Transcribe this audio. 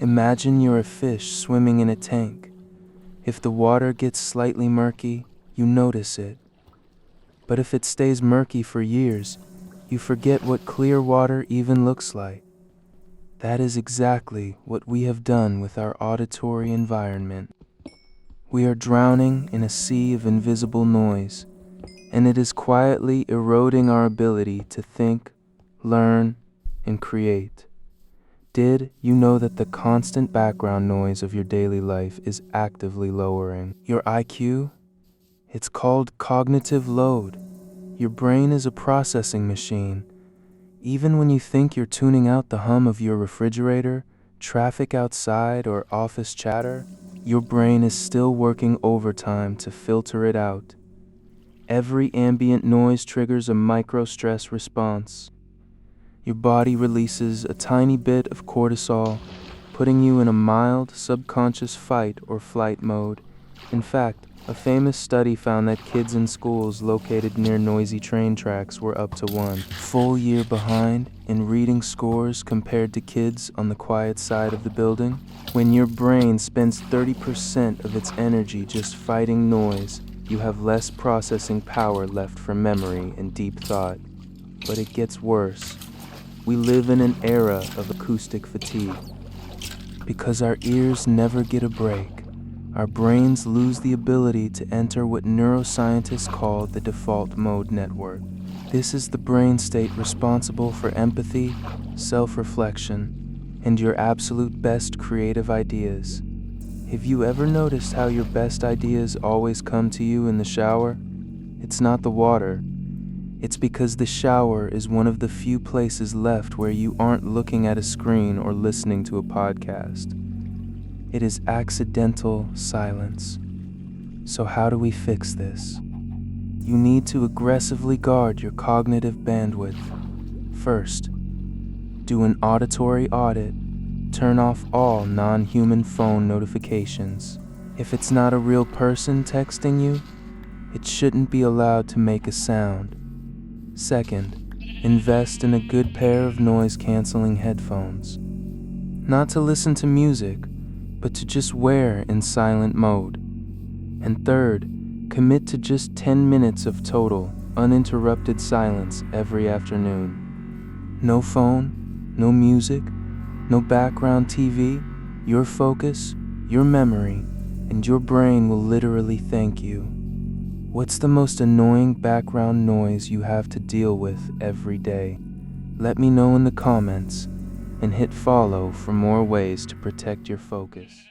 Imagine you're a fish swimming in a tank. If the water gets slightly murky, you notice it. But if it stays murky for years, you forget what clear water even looks like. That is exactly what we have done with our auditory environment. We are drowning in a sea of invisible noise, and it is quietly eroding our ability to think, learn, and create. Did you know that the constant background noise of your daily life is actively lowering your IQ? It's called cognitive load. Your brain is a processing machine. Even when you think you're tuning out the hum of your refrigerator, traffic outside, or office chatter, your brain is still working overtime to filter it out. Every ambient noise triggers a micro-stress response. Your body releases a tiny bit of cortisol, putting you in a mild, subconscious fight or flight mode. In fact, a famous study found that kids in schools located near noisy train tracks were up to 1 full year behind in reading scores compared to kids on the quiet side of the building. When your brain spends 30% of its energy just fighting noise, you have less processing power left for memory and deep thought. But it gets worse. We live in an era of acoustic fatigue. Because our ears never get a break, our brains lose the ability to enter what neuroscientists call the default mode network. This is the brain state responsible for empathy, self-reflection, and your absolute best creative ideas. Have you ever noticed how your best ideas always come to you in the shower? It's not the water. It's because the shower is one of the few places left where you aren't looking at a screen or listening to a podcast. It is accidental silence. So how do we fix this? You need to aggressively guard your cognitive bandwidth. First, do an auditory audit. Turn off all non-human phone notifications. If it's not a real person texting you, it shouldn't be allowed to make a sound. Second, invest in a good pair of noise-canceling headphones. Not to listen to music, but to just wear in silent mode. And third, commit to just 10 minutes of total, uninterrupted silence every afternoon. No phone, no music, no background TV, your focus, your memory, and your brain will literally thank you. What's the most annoying background noise you have to deal with every day? Let me know in the comments, and hit follow for more ways to protect your focus.